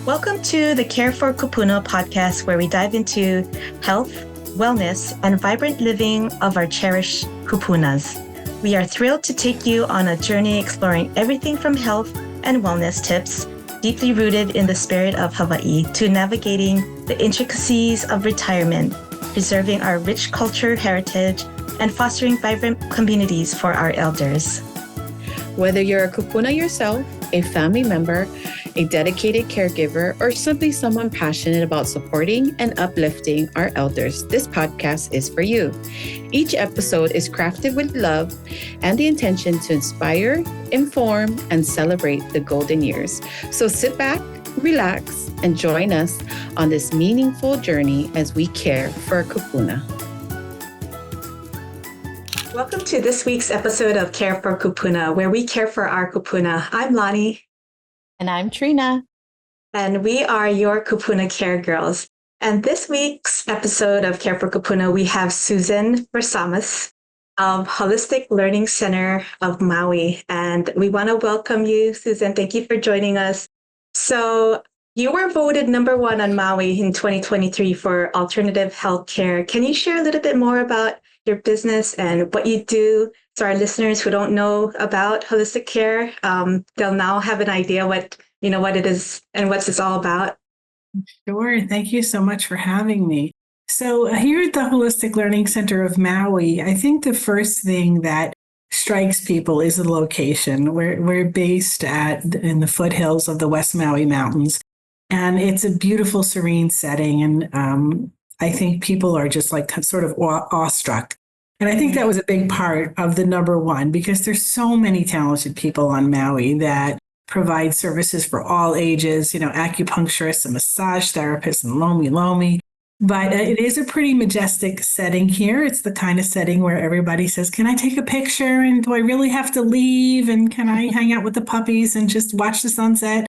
Welcome to the Care for Kūpuna podcast, where we dive into health, wellness, and vibrant living of our cherished Kūpunas. We are thrilled to take you on a journey exploring everything from health and wellness tips, deeply rooted in the spirit of Hawaii, to navigating the intricacies of retirement, preserving our rich culture heritage, and fostering vibrant communities for our elders. Whether you're a Kūpuna yourself, a family member, a dedicated caregiver, or simply someone passionate about supporting and uplifting our elders, this podcast is for you. Each episode is crafted with love and the intention to inspire, inform, and celebrate the golden years. So sit back, relax, and join us on this meaningful journey as we care for our Kūpuna. Welcome to this week's episode of Care for Kūpuna, where we care for our Kūpuna. I'm Lonnie. And I'm Trina. And we are your Kūpuna Care Girls. And this week's episode of Care for Kūpuna, we have Susan Varsames of Holistic Learning Center of Maui. And we want to welcome you, Susan. Thank you for joining us. So you were voted number one on Maui in 2023 for alternative healthcare. Can you share a little bit more about your business and what you do? So our listeners who don't know about holistic care, they'll now have an idea what it is and what it's all about. Sure. Thank you so much for having me. So here at the Holistic Learning Center of Maui, I think the first thing that strikes people is the location. We're based in the foothills of the West Maui Mountains, and it's a beautiful, serene setting. And I think people are just like sort of awestruck. And I think that was a big part of the number one, because there's so many talented people on Maui that provide services for all ages, acupuncturists and massage therapists and lomi. But it is a pretty majestic setting here. It's the kind of setting where everybody says, can I take a picture? And do I really have to leave? And can I hang out with the puppies and just watch the sunset?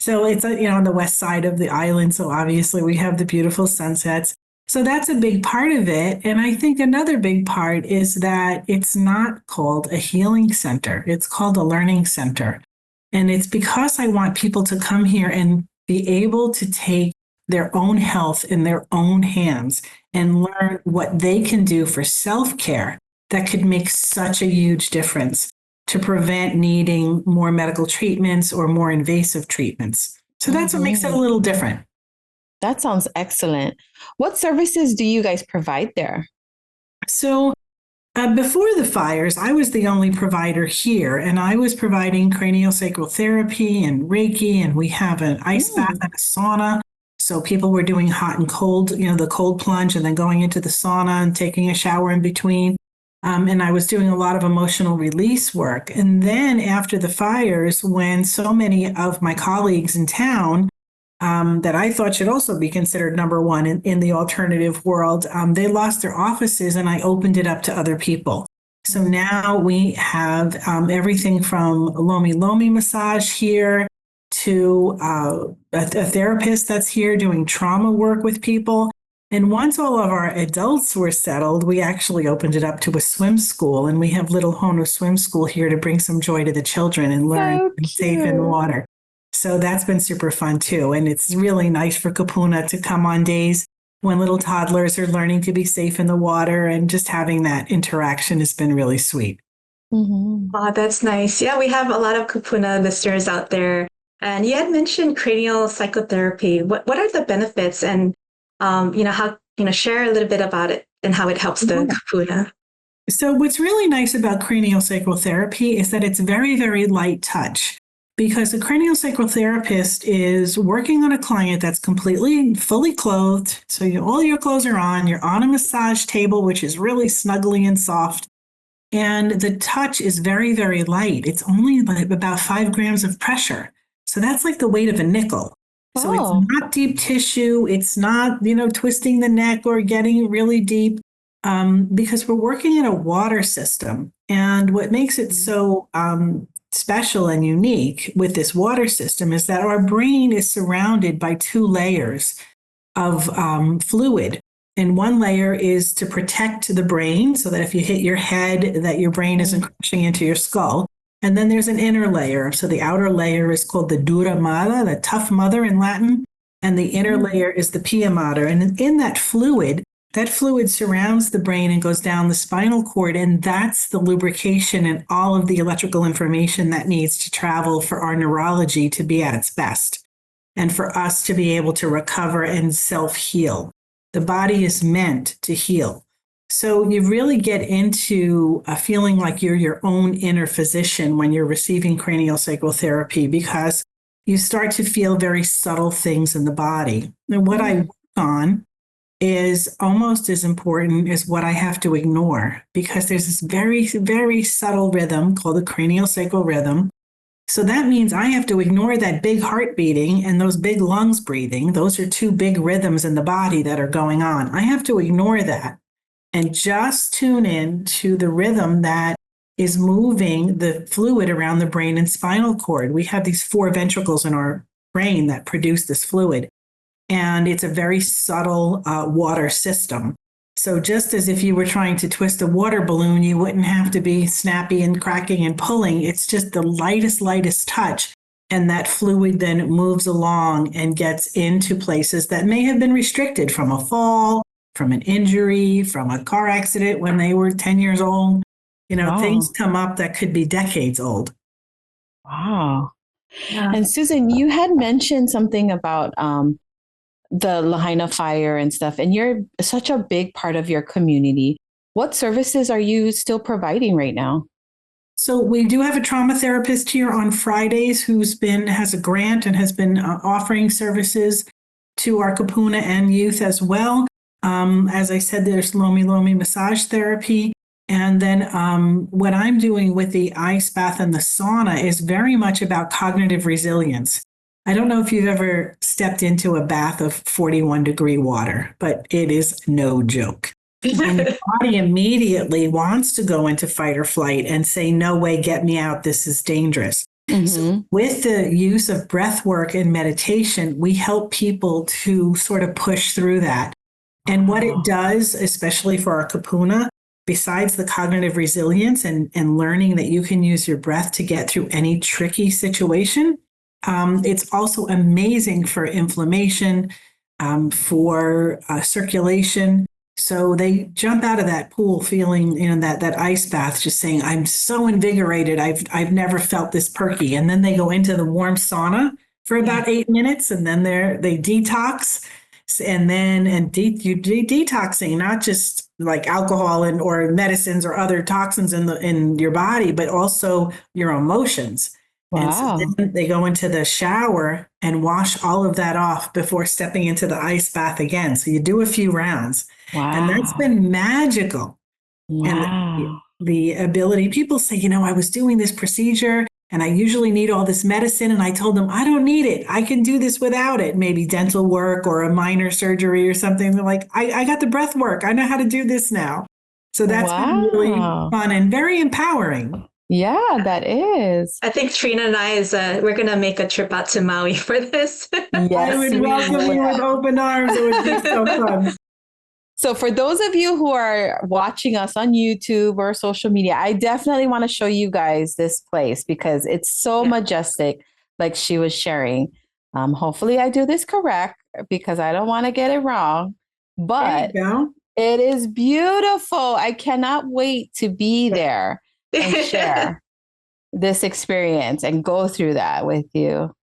So it's, on the west side of the island. So obviously we have the beautiful sunsets. So that's a big part of it. And I think another big part is that it's not called a healing center. It's called a learning center. And it's because I want people to come here and be able to take their own health in their own hands and learn what they can do for self-care that could make such a huge difference to prevent needing more medical treatments or more invasive treatments. So that's what makes it a little different. That sounds excellent. What services do you guys provide there? So before the fires, I was the only provider here, and I was providing craniosacral therapy and Reiki, and we have an ice bath and a sauna. So people were doing hot and cold, the cold plunge, and then going into the sauna and taking a shower in between. And I was doing a lot of emotional release work. And then after the fires, when so many of my colleagues in town that I thought should also be considered number one in the alternative world, they lost their offices, and I opened it up to other people. So now we have everything from lomi massage here to a therapist that's here doing trauma work with people. And once all of our adults were settled, we actually opened it up to a swim school, and we have Little Hono Swim School here to bring some joy to the children and learn safe in water. So that's been super fun too. And it's really nice for Kūpuna to come on days when little toddlers are learning to be safe in the water, and just having that interaction has been really sweet. Oh, that's nice. Yeah, we have a lot of Kūpuna listeners out there. And you had mentioned cranial psychotherapy. What are the benefits, and how share a little bit about it and how it helps the Kūpuna? So what's really nice about craniosacral therapy is that it's very, very light touch. Because a craniosacral therapist is working on a client that's fully clothed. So all your clothes are on. You're on a massage table, which is really snuggly and soft. And the touch is very, very light. It's only about 5 grams of pressure. So that's like the weight of a nickel. So it's not deep tissue. It's not, twisting the neck or getting really deep, because we're working in a water system. And what makes it so special and unique with this water system is that our brain is surrounded by 2 layers of fluid. And one layer is to protect the brain so that if you hit your head, that your brain isn't crashing into your skull. And then there's an inner layer. So the outer layer is called the dura mater, the tough mother in Latin. And the inner layer is the pia mater. And in that fluid surrounds the brain and goes down the spinal cord. And that's the lubrication and all of the electrical information that needs to travel for our neurology to be at its best and for us to be able to recover and self-heal. The body is meant to heal. So you really get into a feeling like you're your own inner physician when you're receiving craniosacral therapy, because you start to feel very subtle things in the body. And what I work on is almost as important as what I have to ignore, because there's this very, very subtle rhythm called the craniosacral rhythm. So that means I have to ignore that big heart beating and those big lungs breathing. Those are two big rhythms in the body that are going on. I have to ignore that and just tune in to the rhythm that is moving the fluid around the brain and spinal cord. We have these 4 ventricles in our brain that produce this fluid, and it's a very subtle water system. So just as if you were trying to twist a water balloon, you wouldn't have to be snappy and cracking and pulling. It's just the lightest touch, and that fluid then moves along and gets into places that may have been restricted from a fall, from an injury, from a car accident when they were 10 years old. Wow. Things come up that could be decades old. Wow. Yeah. And Susan, you had mentioned something about the Lahaina fire and stuff, and you're such a big part of your community. What services are you still providing right now? So we do have a trauma therapist here on Fridays has a grant and has been offering services to our Kūpuna and youth as well. As I said, there's Lomi Lomi massage therapy. And then what I'm doing with the ice bath and the sauna is very much about cognitive resilience. I don't know if you've ever stepped into a bath of 41-degree water, but it is no joke. And your body immediately wants to go into fight or flight and say, no way, get me out. This is dangerous. Mm-hmm. So with the use of breath work and meditation, we help people to sort of push through that. And what it does, especially for our Kūpuna, besides the cognitive resilience and learning that you can use your breath to get through any tricky situation, it's also amazing for inflammation, for circulation. So they jump out of that pool feeling, that ice bath, just saying, I'm so invigorated. I've never felt this perky. And then they go into the warm sauna for about 8 minutes, and then they detox. And then you're detoxing, not just like alcohol or medicines or other toxins in your body, but also your emotions. Wow. And so then they go into the shower and wash all of that off before stepping into the ice bath again. So you do a few rounds. Wow. And that's been magical. Wow. And the ability, people say, I was doing this procedure and I usually need all this medicine. And I told them, I don't need it. I can do this without it. Maybe dental work or a minor surgery or something. They're like, I got the breath work. I know how to do this now. So that's been really fun and very empowering. Yeah, that is. I think Trina and I we're going to make a trip out to Maui for this. Yes, I would welcome you with open arms. It would be so fun. So for those of you who are watching us on YouTube or social media, I definitely want to show you guys this place because it's so majestic, like she was sharing. Hopefully I do this correct because I don't want to get it wrong, but it is beautiful. I cannot wait to be there and share this experience and go through that with you.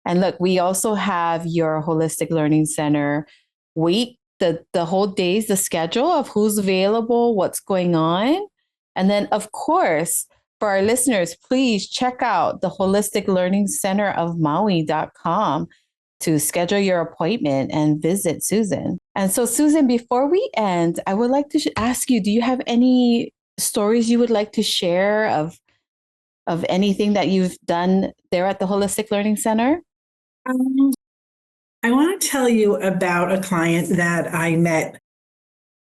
And look, we also have your Holistic Learning Center week. The whole days, the schedule of who's available, what's going on. And then, of course, for our listeners, please check out the Holistic Learning Center of Maui.com to schedule your appointment and visit Susan. And so, Susan, before we end, I would like to ask you, do you have any stories you would like to share of anything that you've done there at the Holistic Learning Center? I want to tell you about a client that I met.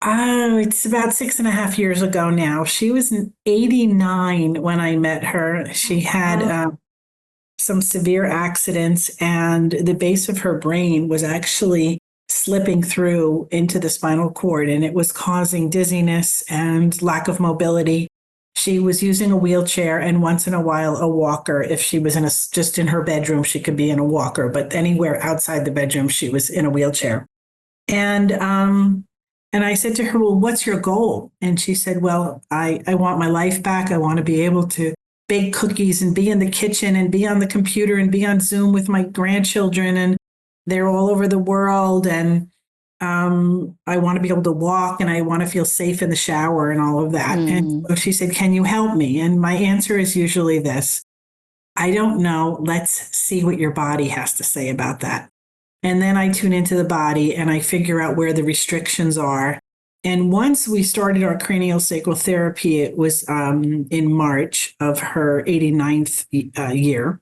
It's about 6.5 years ago now. She was 89 when I met her. She had some severe accidents, and the base of her brain was actually slipping through into the spinal cord, and it was causing dizziness and lack of mobility. She was using a wheelchair and once in a while a walker. If she was just in her bedroom, she could be in a walker, but anywhere outside the bedroom, she was in a wheelchair. And I said to her, well, what's your goal? And she said, well, I want my life back. I want to be able to bake cookies and be in the kitchen and be on the computer and be on Zoom with my grandchildren. And they're all over the world. And I want to be able to walk and I want to feel safe in the shower and all of that. And so she said, can you help me? And my answer is usually this: I don't know. Let's see what your body has to say about that. And then I tune into the body and I figure out where the restrictions are. And once we started our craniosacral therapy, it was in March of her 89th year.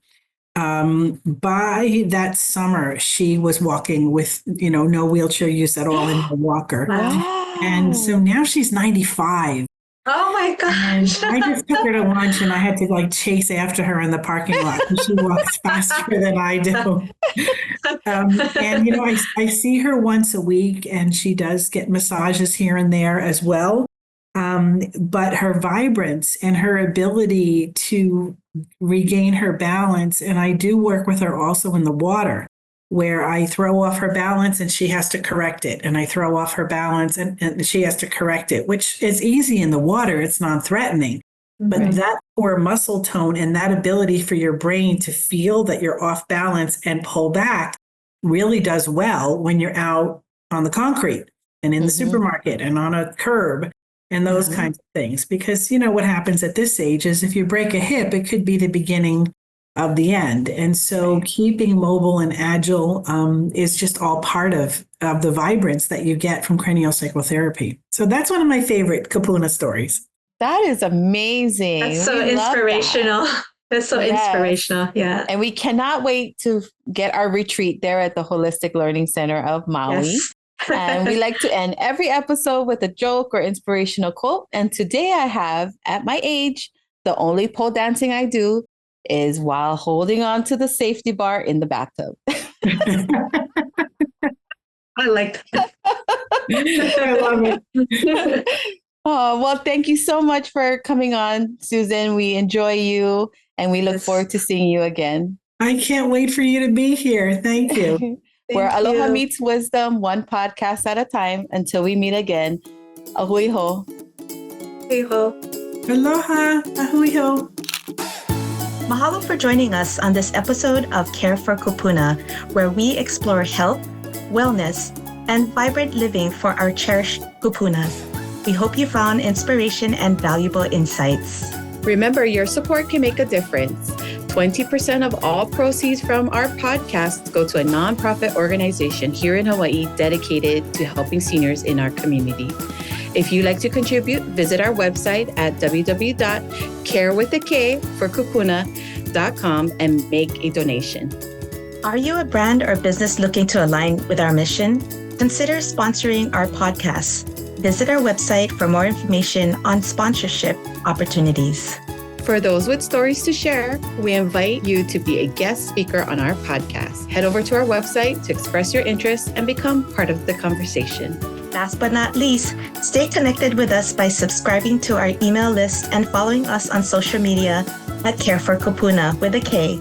By that summer, she was walking with, no wheelchair use at all in her walker. Wow. And so now she's 95. Oh my gosh. And I just took her to lunch and I had to chase after her in the parking lot because she walks faster than I do. I see her once a week and she does get massages here and there as well. But her vibrance and her ability to regain her balance, and I do work with her also in the water, where I throw off her balance and she has to correct it. And I throw off her balance and she has to correct it, which is easy in the water. It's non-threatening. But that core muscle tone and that ability for your brain to feel that you're off balance and pull back really does well when you're out on the concrete and in the supermarket and on a curb and those kinds of things. Because, what happens at this age is if you break a hip, it could be the beginning of the end. And so keeping mobile and agile is just all part of the vibrance that you get from craniosacral therapy. So that's one of my favorite Kūpuna stories. That is amazing. That's so inspirational. That's so inspirational. Yeah. And we cannot wait to get our retreat there at the Holistic Learning Center of Maui. Yes. And we like to end every episode with a joke or inspirational quote. And today I have, at my age, the only pole dancing I do is while holding on to the safety bar in the bathtub. I like that. I love it. Oh, well, thank you so much for coming on, Susan. We enjoy you and we look forward to seeing you again. I can't wait for you to be here. Thank you. Where aloha meets wisdom, one podcast at a time. Until we meet again. Ahui ho. Ahui ho. Aloha. Ahui ho. Mahalo for joining us on this episode of Care for Kūpuna, where we explore health, wellness, and vibrant living for our cherished Kūpunas. We hope you found inspiration and valuable insights. Remember, your support can make a difference. 20% of all proceeds from our podcasts go to a nonprofit organization here in Hawaii dedicated to helping seniors in our community. If you'd like to contribute, visit our website at www.carewithak4kupuna.com and make a donation. Are you a brand or business looking to align with our mission? Consider sponsoring our podcast. Visit our website for more information on sponsorship opportunities. For those with stories to share, we invite you to be a guest speaker on our podcast. Head over to our website to express your interest and become part of the conversation. Last but not least, stay connected with us by subscribing to our email list and following us on social media at Care for Kūpuna with a K.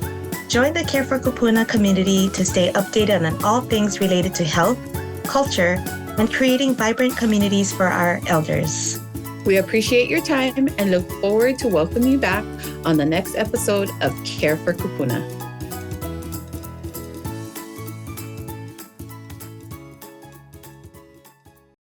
Join the Care for Kūpuna community to stay updated on all things related to health, culture, and creating vibrant communities for our elders. We appreciate your time and look forward to welcoming you back on the next episode of Care for Kūpuna.